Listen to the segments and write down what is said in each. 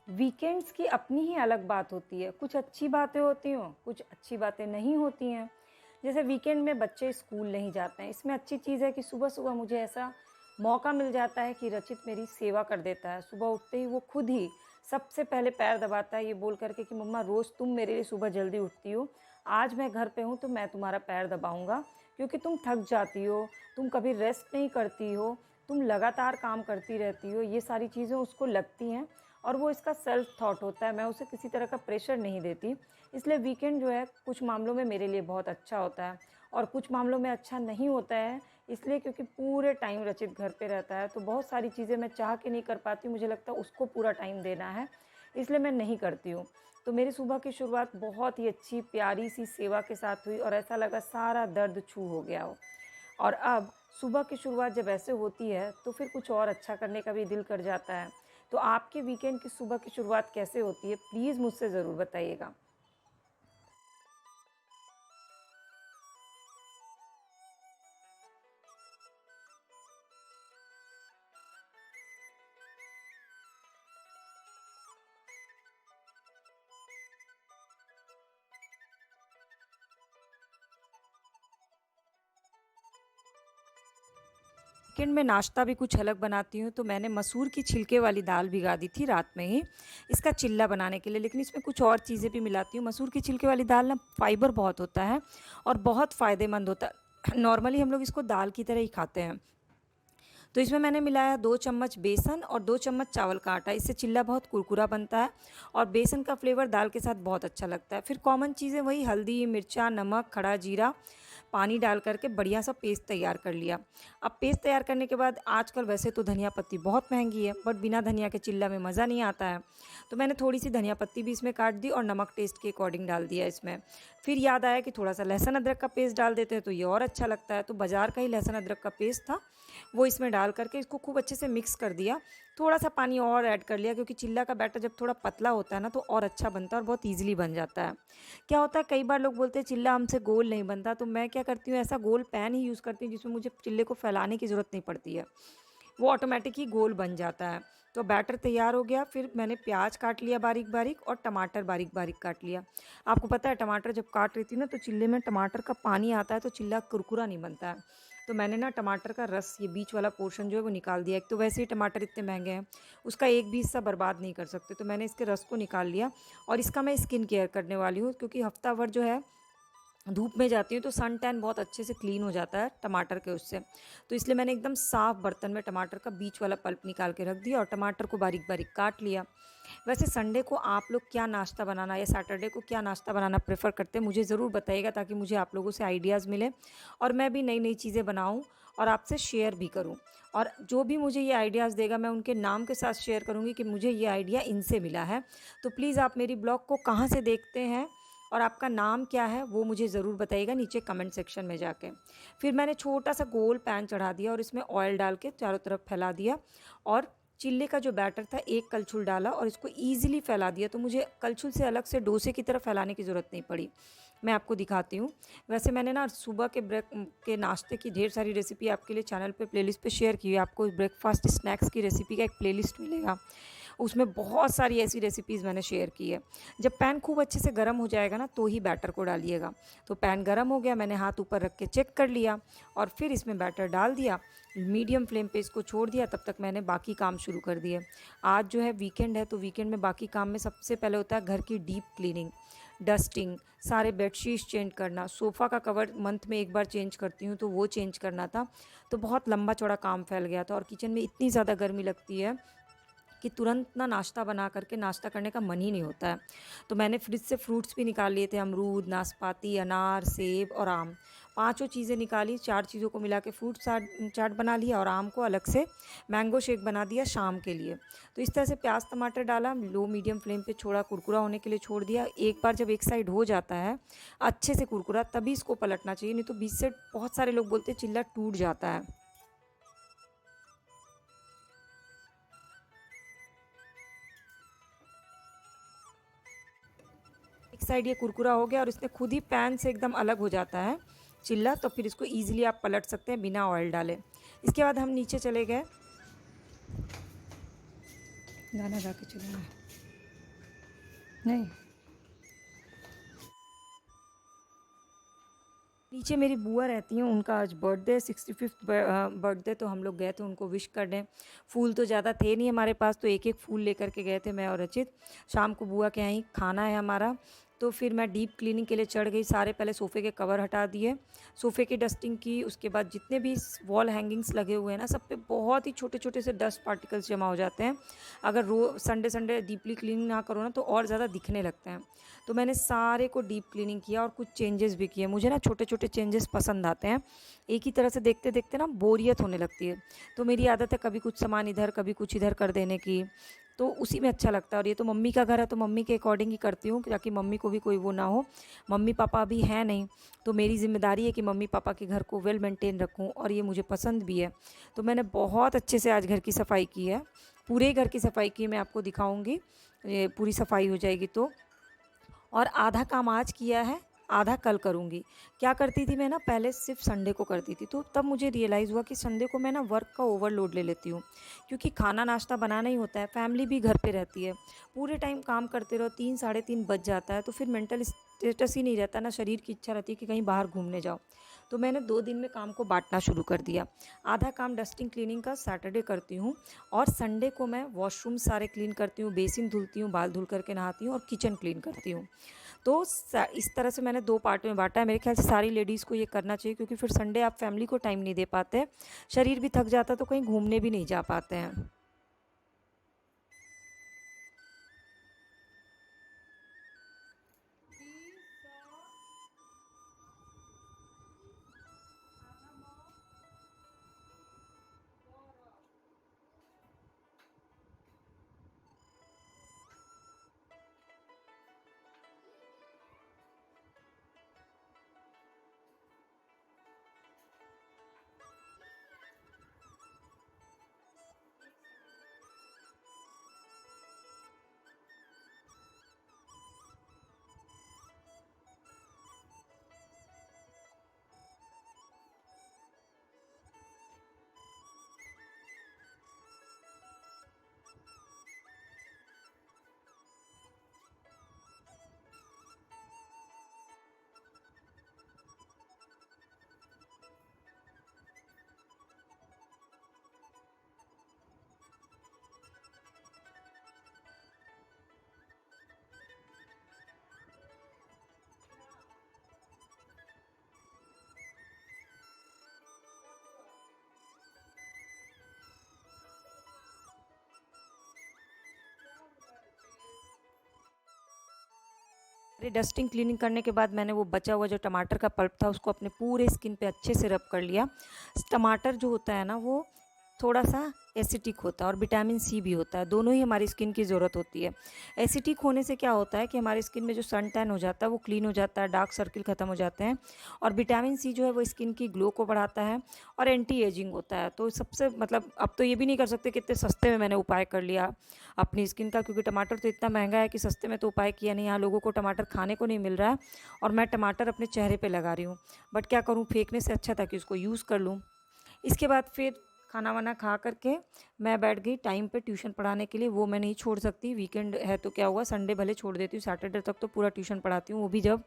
Weekends की अपनी ही अलग बात होती है। कुछ अच्छी बातें होती हों, कुछ अच्छी बातें नहीं होती हैं। जैसे वीकेंड में बच्चे स्कूल नहीं जाते हैं, इसमें अच्छी चीज़ है कि सुबह-सुबह मुझे ऐसा मौका मिल जाता है कि रचित मेरी सेवा कर देता है। सुबह उठते ही वो खुद ही सबसे पहले पैर दबाता है ये बोल कर के कि मम्मा रोज़ तुम मेरे लिए सुबह जल्दी उठती हो, आज मैं घर पे हूँ तो मैं तुम्हारा पैर दबाऊँगा क्योंकि तुम थक जाती हो, तुम कभी रेस्ट नहीं करती हो, तुम लगातार काम करती रहती हो। ये सारी चीज़ें उसको लगती हैं और वो इसका सेल्फ थॉट होता है, मैं उसे किसी तरह का प्रेशर नहीं देती। इसलिए वीकेंड जो है कुछ मामलों में मेरे लिए बहुत अच्छा होता है और कुछ मामलों में अच्छा नहीं होता है, इसलिए क्योंकि पूरे टाइम रचित घर पे रहता है, तो बहुत सारी चीज़ें मैं चाह के नहीं कर पाती, मुझे लगता है उसको पूरा टाइम देना है, इसलिए मैं नहीं करती हूँ। तो मेरी सुबह की शुरुआत बहुत ही अच्छी प्यारी-सी सेवा के साथ हुई और ऐसा लगा सारा दर्द छू हो गया हो। और अब सुबह की शुरुआत जब ऐसे होती है, तो फिर कुछ और अच्छा करने का भी दिल कर जाता है। तो आपके वीकेंड की सुबह की शुरुआत कैसे होती है? प्लीज़ मुझसे ज़रूर बताइएगा। वीकेंड में नाश्ता भी कुछ अलग बनाती हूँ, तो मैंने मसूर की छिलके वाली दाल भिगा दी थी रात में ही, इसका चिल्ला बनाने के लिए, लेकिन इसमें कुछ और चीज़ें भी मिलाती हूँ। मसूर की छिलके वाली दाल ना फाइबर बहुत होता है और बहुत फ़ायदेमंद होता है। नॉर्मली हम लोग इसको दाल की तरह ही खाते हैं। तो इसमें मैंने मिलाया 2 चम्मच बेसन और 2 चम्मच चावल का आटा, इससे चिल्ला बहुत कुरकुरा बनता है और बेसन का फ्लेवर दाल के साथ बहुत अच्छा लगता है। फिर कॉमन चीज़ें वही हल्दी, मिर्चा, नमक, खड़ा जीरा, पानी डाल करके बढ़िया सा पेस्ट तैयार कर लिया। अब पेस्ट तैयार करने के बाद आजकल वैसे तो धनिया पत्ती बहुत महंगी है, बट बिना धनिया के चिल्ला में मज़ा नहीं आता है। तो मैंने थोड़ी सी धनिया पत्ती भी इसमें काट दी और नमक टेस्ट के अकॉर्डिंग डाल दिया इसमें। फिर याद आया कि थोड़ा सा लहसुन अदरक का पेस्ट डाल देते हैं तो ये और अच्छा लगता है, तो बाज़ार का ही लहसुन अदरक का पेस्ट था, वो इसमें डाल करके इसको खूब अच्छे से मिक्स कर दिया। थोड़ा सा पानी और ऐड कर लिया क्योंकि चिल्ला का बैटर जब थोड़ा पतला होता है ना तो और अच्छा बनता है और बहुत ईज़िली बन जाता है। क्या होता है कई बार लोग बोलते हैं चिल्ला हमसे गोल नहीं बनता, तो मैं क्या करती हूँ ऐसा गोल पैन ही यूज़ करती हूँ जिसमें मुझे चिल्ले को फैलाने की ज़रूरत नहीं पड़ती है। वो ऑटोमेटिक ही गोल बन जाता है। तो बैटर तैयार हो गया, फिर मैंने प्याज़ काट लिया बारीक-बारीक और टमाटर बारीक-बारीक काट लिया। आपको पता है टमाटर जब काट रही थी ना तो चिल्ले में टमाटर का पानी आता है तो चिल्ला कुरकुरा नहीं बनता है। तो मैंने ना टमाटर का रस ये बीच वाला पोर्शन जो है वो निकाल दिया। एक तो वैसे ही टमाटर इतने महँगे हैं, उसका एक भी हिस्सा बर्बाद नहीं कर सकते, तो मैंने इसके रस को निकाल लिया और इसका मैं स्किन केयर करने वाली हूँ क्योंकि हफ्ता भर जो है धूप में जाती हूँ तो सन टैन बहुत अच्छे से क्लीन हो जाता है टमाटर के उससे। तो इसलिए मैंने एकदम साफ़ बर्तन में टमाटर का बीच वाला पल्प निकाल के रख दिया और टमाटर को बारीक-बारीक काट लिया। वैसे संडे को आप लोग क्या नाश्ता बनाना या सैटरडे को क्या नाश्ता बनाना प्रेफ़र करते हैं मुझे ज़रूर बताइएगा ताकि मुझे आप लोगों से आइडियाज़ मिलें और मैं भी नई-नई चीज़ें बनाऊँ और आपसे शेयर भी करूँ। और जो भी मुझे ये आइडियाज़ देगा मैं उनके नाम के साथ शेयर करूँगी कि मुझे ये आइडिया इनसे मिला है। तो प्लीज़ आप मेरी ब्लॉग को कहाँ से देखते हैं और आपका नाम क्या है वो मुझे ज़रूर बताइएगा नीचे कमेंट सेक्शन में जाके। फिर मैंने छोटा सा गोल पैन चढ़ा दिया और इसमें ऑयल डाल के चारों तरफ फैला दिया और चिल्ले का जो बैटर था एक कलछुल डाला और इसको ईज़िली फैला दिया, तो मुझे कलछुल से अलग से डोसे की तरह फैलाने की ज़रूरत नहीं पड़ी। मैं आपको दिखाती हूँ। वैसे मैंने ना सुबह के ब्रेक के नाश्ते की ढेर सारी रेसिपी आपके लिए चैनल पे प्लेलिस्ट पे शेयर की है। आपको ब्रेकफास्ट स्नैक्स की रेसिपी का एक प्लेलिस्ट मिलेगा। उसमें बहुत सारी ऐसी रेसिपीज़ मैंने शेयर की है। जब पैन खूब अच्छे से गर्म हो जाएगा ना तो ही बैटर को डालिएगा। तो पैन गर्म हो गया, मैंने हाथ ऊपर रख के चेक कर लिया और फिर इसमें बैटर डाल दिया। मीडियम फ्लेम पे इसको छोड़ दिया, तब तक मैंने बाकी काम शुरू कर दिए। आज जो है वीकेंड है तो वीकेंड में बाकी काम में सबसे पहले होता है घर की डीप क्लीनिंग, डस्टिंग, सारे बेडशीट्स चेंज करना, सोफ़ा का कवर मंथ में एक बार चेंज करती हूँ तो वो चेंज करना था। तो बहुत लंबा चौड़ा काम फैल गया था और किचन में इतनी ज़्यादा गर्मी लगती है कि तुरंत ना नाश्ता बना करके नाश्ता करने का मन ही नहीं होता है। तो मैंने फ्रिज से फ्रूट्स भी निकाल लिए थे, अमरूद, नाशपाती, अनार, सेब और आम। पाँचों चीज़ें निकाली, 4 चीज़ों को मिला के फ्रूट चाट बना लिया और आम को अलग से मैंगो शेक बना दिया शाम के लिए। तो इस तरह से प्याज़ टमाटर डाला, लो मीडियम फ्लेम पे छोड़ा, कुरकुरा होने के लिए छोड़ दिया। एक बार जब एक साइड हो जाता है अच्छे से कुरकुरा, तभी इसको पलटना चाहिए, नहीं तो बीच से बहुत सारे लोग बोलते हैं चिल्ला टूट जाता है। एक साइड ये कुरकुरा हो गया और इसने खुद ही पैन से एकदम अलग हो जाता है चिल्ला, तो फिर इसको ईज़िली आप पलट सकते हैं बिना ऑयल डाले। इसके बाद हम नीचे चले गए, गाना गा के चले गए। नहीं। नीचे मेरी बुआ रहती हैं, उनका आज बर्थडे 65th बर्थडे, तो हम लोग गए थे उनको विश करने। फूल तो ज़्यादा थे नहीं हमारे पास, तो एक एक फूल लेकर के गए थे मैं और रचित। शाम को बुआ के यहाँ ही खाना है हमारा। तो फिर मैं डीप क्लीनिंग के लिए चढ़ गई। सारे पहले सोफ़े के कवर हटा दिए, सोफ़े की डस्टिंग की। उसके बाद जितने भी वॉल हैंगिंग्स लगे हुए हैं ना, सब पे बहुत ही छोटे छोटे से डस्ट पार्टिकल्स जमा हो जाते हैं। अगर संडे संडे डीपली क्लीनिंग ना करो ना, तो और ज़्यादा दिखने लगते हैं। तो मैंने सारे को डीप क्लीनिंग किया और कुछ चेंजेस भी किए। मुझे ना छोटे छोटे चेंजेस पसंद आते हैं। एक ही तरह से देखते देखते ना बोरियत होने लगती है। तो मेरी आदत है कभी कुछ सामान इधर कभी कुछ इधर कर देने की, तो उसी में अच्छा लगता है। और ये तो मम्मी का घर है, तो मम्मी के अकॉर्डिंग ही करती हूँ, ताकि मम्मी को भी कोई वो ना हो। मम्मी पापा अभी हैं नहीं, तो मेरी ज़िम्मेदारी है कि मम्मी पापा के घर को वेल मेंटेन रखूँ, और ये मुझे पसंद भी है। तो मैंने बहुत अच्छे से आज घर की सफाई की है, पूरे घर की सफाई की। मैं आपको दिखाऊंगी, ये पूरी सफाई हो जाएगी तो। और आधा काम आज किया है, आधा कल करूँगी। क्या करती थी मैं ना, पहले सिर्फ संडे को करती थी, तो तब मुझे रियलाइज़ हुआ कि संडे को मैं ना वर्क का ओवरलोड ले लेती हूँ, क्योंकि खाना नाश्ता बनाना ही होता है, फैमिली भी घर पे रहती है। पूरे टाइम काम करते रहो, 3 साढ़े 3 बज जाता है, तो फिर मेंटल स्टेटस ही नहीं रहता ना, शरीर की इच्छा रहती है कि कहीं बाहर घूमने जाओ। तो मैंने 2 दिन में काम को बांटना शुरू कर दिया। आधा काम डस्टिंग क्लीनिंग का सैटरडे करती हूँ, और संडे को मैं वॉशरूम सारे क्लीन करती हूँ, बेसिन धुलती हूँ, बाल धुल करके नहाती हूँ, और किचन क्लीन करती हूँ। तो इस तरह से मैंने 2 पार्ट में बाँटा है। मेरे ख्याल से सारी लेडीज़ को ये करना चाहिए, क्योंकि फिर संडे आप फैमिली को टाइम नहीं दे पाते, शरीर भी थक जाता है, तो कहीं घूमने भी नहीं जा पाते हैं। अरे डस्टिंग क्लीनिंग करने के बाद मैंने वो बचा हुआ जो टमाटर का पल्प था, उसको अपने पूरे स्किन पे अच्छे से रब कर लिया। टमाटर जो होता है ना, वो थोड़ा सा एसिटिक होता है और विटामिन सी भी होता है, दोनों ही हमारी स्किन की ज़रूरत होती है। एसिटिक होने से क्या होता है कि हमारी स्किन में जो सन टैन हो जाता है वो क्लीन हो जाता है, डार्क सर्किल ख़त्म हो जाते हैं। और विटामिन सी जो है वो स्किन की ग्लो को बढ़ाता है और एंटी एजिंग होता है। तो सबसे मतलब अब तो ये भी नहीं कर सकते कि इतने सस्ते में मैंने उपाय कर लिया अपनी स्किन का, क्योंकि टमाटर तो इतना महंगा है कि सस्ते में तो उपाय किया नहीं। यहाँ लोगों को टमाटर खाने को नहीं मिल रहा है, और मैं टमाटर अपने चेहरे पे लगा रही हूँ। बट क्या करूँ, फेंकने से अच्छा था कि उसको यूज़ कर लूँ। इसके बाद फिर खाना वाना खा करके मैं बैठ गई टाइम पे ट्यूशन पढ़ाने के लिए। वो मैं नहीं छोड़ सकती, वीकेंड है तो क्या हुआ, संडे भले छोड़ देती हूँ, सैटरडे तक तो पूरा ट्यूशन पढ़ाती हूँ। वो भी जब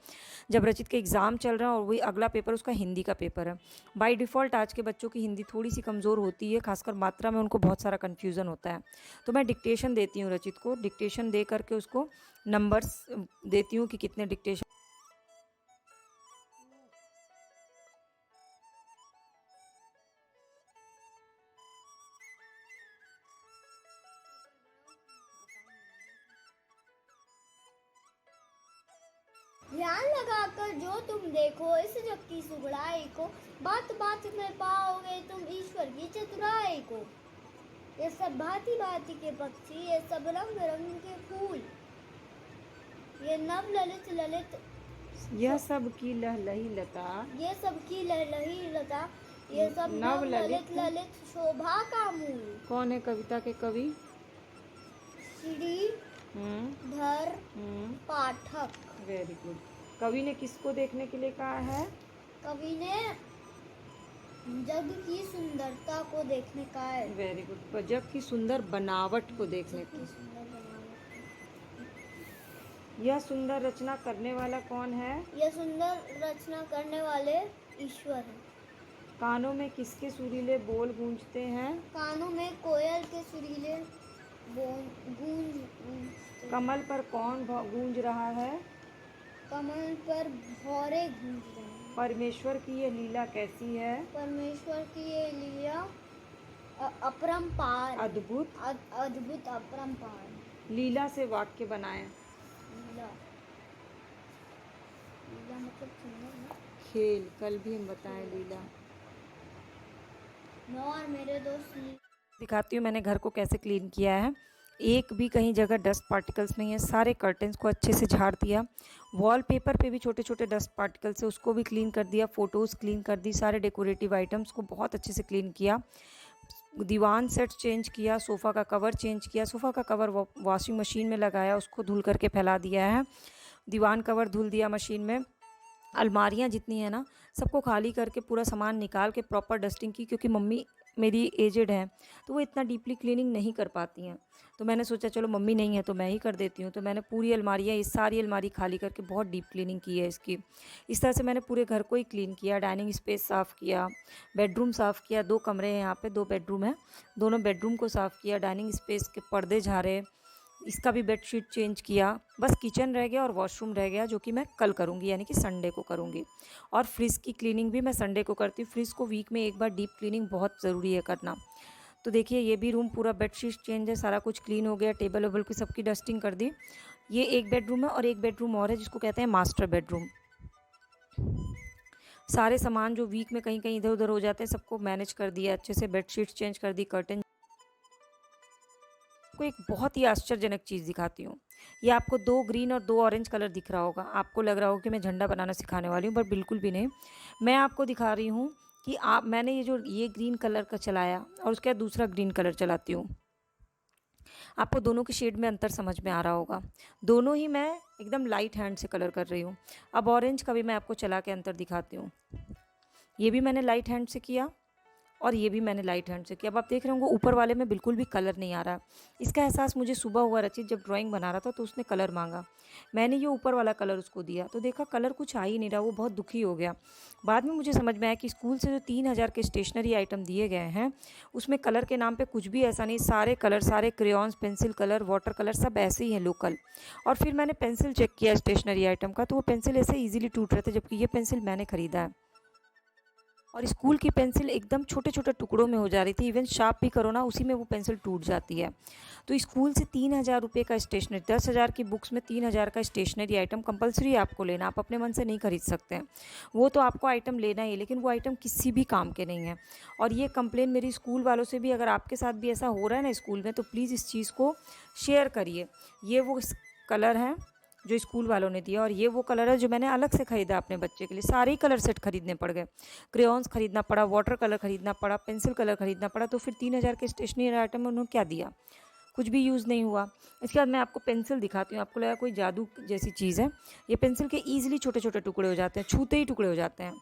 जब रचित के एग्ज़ाम चल रहा है, और वही अगला पेपर उसका हिंदी का पेपर है। बाय डिफ़ॉल्ट आज के बच्चों की हिंदी थोड़ी सी कमज़ोर होती है, खासकर मात्रा में उनको बहुत सारा कन्फ्यूज़न होता है। तो मैं डिक्टेशन देती हूँ रचित को, डिक्टेशन दे करके उसको नंबर्स देती हूँ कि कितने डिक्टेशन। ध्यान लगाकर जो तुम देखो इस जग की सुगड़ाई को, बात बात में पाओगे तुम ईश्वर की चतुराई को। ये सब भांति भांति के पक्षी, ये सब रंग रंग के फूल, ये नव ललित ललित, यह सब की लहलही लता, ये सब की लहलही लता, ये सब नव नव ललित ललित। ललित शोभा का मूल। कौन है कविता के कवि? श्रीधर पाठक। Very good. कवि ने किसको देखने के लिए कहा है? कवि ने जग की सुंदरता को देखने का है। Very good. जग की सुंदर बनावट को देखने जग की की। सुंदर बनावट। यह सुंदर रचना करने वाला कौन है? यह सुंदर रचना करने वाले ईश्वर हैं। कानों में किसके सुरीले बोल गूंजते हैं? कानों में कोयल के सुरीले गूंज। कमल पर कौन गूंज रहा है? कमल पर भौरे गूंज रहे हैं। परमेश्वर की यह लीला कैसी है? परमेश्वर की ये लीला अपरंपार, अद्भुत। अद्भुत, अपरंपार। लीला से वाक्य बनाएं। लीला, लीला मतलब सुंदर ना। खेल, कल भी हम बताएं लीला। मैं और मेरे दोस्त दिखाती हूँ मैंने घर को कैसे क्लीन किया है। एक भी कहीं जगह डस्ट पार्टिकल्स नहीं है। सारे कर्टन्स को अच्छे से झाड़ दिया। वॉलपेपर पे भी छोटे छोटे डस्ट पार्टिकल्स है, उसको भी क्लीन कर दिया। फ़ोटोज़ क्लीन कर दी। सारे डेकोरेटिव आइटम्स को बहुत अच्छे से क्लीन किया। दीवान सेट चेंज किया। सोफ़ा का कवर चेंज किया। सोफ़ा का कवर वॉशिंग मशीन में लगाया, उसको धुल करके फैला दिया है। दीवान कवर धुल दिया मशीन में। अलमारियाँ जितनी है ना, सबको खाली करके पूरा सामान निकाल के प्रॉपर डस्टिंग की, क्योंकि मम्मी मेरी एजेड है तो वो इतना डीपली क्लीनिंग नहीं कर पाती हैं। तो मैंने सोचा चलो मम्मी नहीं है तो मैं ही कर देती हूँ। तो मैंने पूरी अलमारियाँ, इस सारी अलमारी खाली करके बहुत डीप क्लीनिंग की है इसकी। इस तरह से मैंने पूरे घर को ही क्लीन किया। डाइनिंग स्पेस साफ़ किया, बेडरूम साफ़ किया। 2 कमरे हैं यहाँ पे, 2 बेडरूम है, दोनों बेडरूम को साफ़ किया। डाइनिंग स्पेस के पर्दे झाड़े, इसका भी बेडशीट चेंज किया। बस किचन रह गया और वॉशरूम रह गया, जो कि मैं कल करूँगी, यानी कि संडे को करूँगी। और फ्रिज की क्लीनिंग भी मैं संडे को करती हूँ। फ्रिज को वीक में एक बार डीप क्लीनिंग बहुत ज़रूरी है करना। तो देखिए ये भी रूम पूरा बेडशीट चेंज है, सारा कुछ क्लीन हो गया। टेबल वेबल की सबकी डस्टिंग कर दी। ये एक बेडरूम है और एक बेडरूम और है जिसको कहते हैं मास्टर बेडरूम। सारे सामान जो वीक में कहीं कहीं इधर उधर हो जाते हैं सबको मैनेज कर दिया अच्छे से। बेडशीट चेंज कर दी, कर्टन। आपको एक बहुत ही आश्चर्यजनक चीज़ दिखाती हूँ। ये आपको 2 ग्रीन और 2 ऑरेंज कलर दिख रहा होगा। आपको लग रहा होगा कि मैं झंडा बनाना सिखाने वाली हूँ, पर बिल्कुल भी नहीं। मैं आपको दिखा रही हूँ कि मैंने ये ग्रीन कलर का चलाया और उसके बाद दूसरा ग्रीन कलर चलाती हूँ। आपको दोनों के शेड में अंतर समझ में आ रहा होगा। दोनों ही मैं एकदम लाइट हैंड से कलर कर रही हूँ। अब ऑरेंज का भी मैं आपको चला के अंतर दिखाती हूँ। ये भी मैंने लाइट हैंड से किया और ये भी मैंने लाइट हैंड से किया। अब आप देख रहे होंगे ऊपर वाले में बिल्कुल भी कलर नहीं आ रहा। इसका एहसास मुझे सुबह हुआ रचित जब ड्राइंग बना रहा था, तो उसने कलर मांगा। मैंने ये ऊपर वाला कलर उसको दिया तो देखा कलर कुछ आ ही नहीं रहा। वो बहुत दुखी हो गया। बाद में मुझे समझ में आया कि स्कूल से जो 3000 के स्टेशनरी आइटम दिए गए हैं उसमें कलर के नाम पर कुछ भी ऐसा नहीं। सारे कलर, सारे crayons, pencil colour, water colour सब ऐसे ही हैं लोकल। और फिर मैंने पेंसिल चेक किया स्टेशनरी आइटम का, तो वो पेंसिल ऐसे ईजिली टूट रहे थे, जबकि ये पेंसिल मैंने ख़रीदा है। और स्कूल की पेंसिल एकदम छोटे छोटे टुकड़ों में हो जा रही थी। इवन शार्प भी करो ना, उसी में वो पेंसिल टूट जाती है। तो स्कूल से 3000 रुपये का स्टेशनरी, 10,000 की बुक्स में 3000 का स्टेशनरी आइटम कंपलसरी है आपको लेना। आप अपने मन से नहीं खरीद सकते हैं, वो तो आपको आइटम लेना ही है, लेकिन वो आइटम किसी भी काम के नहीं है। और ये कंप्लेन मेरी स्कूल वालों से भी, अगर आपके साथ भी ऐसा हो रहा है ना स्कूल में, तो प्लीज़ इस चीज़ को शेयर करिए। ये वो कलर है जो स्कूल वालों ने दिया और ये वो कलर है जो मैंने अलग से ख़रीदा अपने बच्चे के लिए। सारे ही कलर सेट खरीदने पड़ गए। क्रेयॉन्स खरीदना पड़ा, वाटर कलर खरीदना पड़ा, पेंसिल कलर खरीदना पड़ा। तो फिर 3000 के स्टेशनरी आइटम में उन्होंने क्या दिया? कुछ भी यूज़ नहीं हुआ। इसके बाद मैं आपको पेंसिल दिखाती हूँ। आपको लगा कोई जादू जैसी चीज़ है। ये पेंसिल के ईजिली छोटे छोटे टुकड़े हो जाते हैं, छूते ही टुकड़े हो जाते हैं।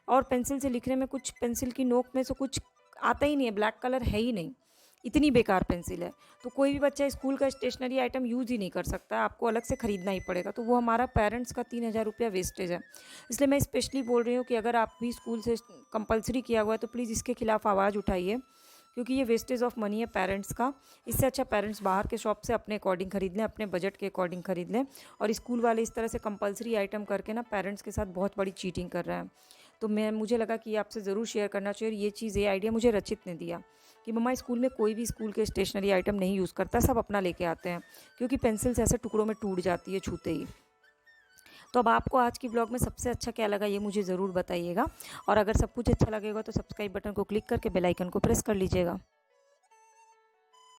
और पेंसिल से लिखने में कुछ, पेंसिल की नोक में से कुछ आता ही नहीं है, ब्लैक कलर है ही नहीं। इतनी बेकार पेंसिल है। तो कोई भी बच्चा स्कूल का स्टेशनरी आइटम यूज़ ही नहीं कर सकता, आपको अलग से ख़रीदना ही पड़ेगा। तो वो हमारा पेरेंट्स का 3000 रुपया वेस्टेज है। इसलिए मैं स्पेशली बोल रही हूँ कि अगर आप भी स्कूल से कंपलसरी किया हुआ है तो प्लीज़ इसके खिलाफ़ आवाज़ उठाइए, क्योंकि ये वेस्टेज ऑफ मनी है पेरेंट्स का। इससे अच्छा पेरेंट्स बाहर के शॉप से अपने अकॉर्डिंग ख़रीद लें, अपने बजट के अकॉर्डिंग ख़रीद लें। और स्कूल वाले इस तरह से कंपलसरी आइटम करके ना पेरेंट्स के साथ बहुत बड़ी चीटिंग कर रहे हैं। तो मुझे लगा कि आपसे ज़रूर शेयर करना चाहिए। और ये आइडिया मुझे रचित ने दिया कि मम्मा स्कूल में कोई भी स्कूल के स्टेशनरी आइटम नहीं यूज़ करता, सब अपना लेके आते हैं, क्योंकि पेंसिल्स ऐसे टुकड़ों में टूट जाती है छूते ही। तो अब आपको आज की ब्लॉग में सबसे अच्छा क्या लगा ये मुझे ज़रूर बताइएगा। और अगर सब कुछ अच्छा लगेगा तो सब्सक्राइब बटन को क्लिक करके बेल आइकन को प्रेस कर लीजिएगा।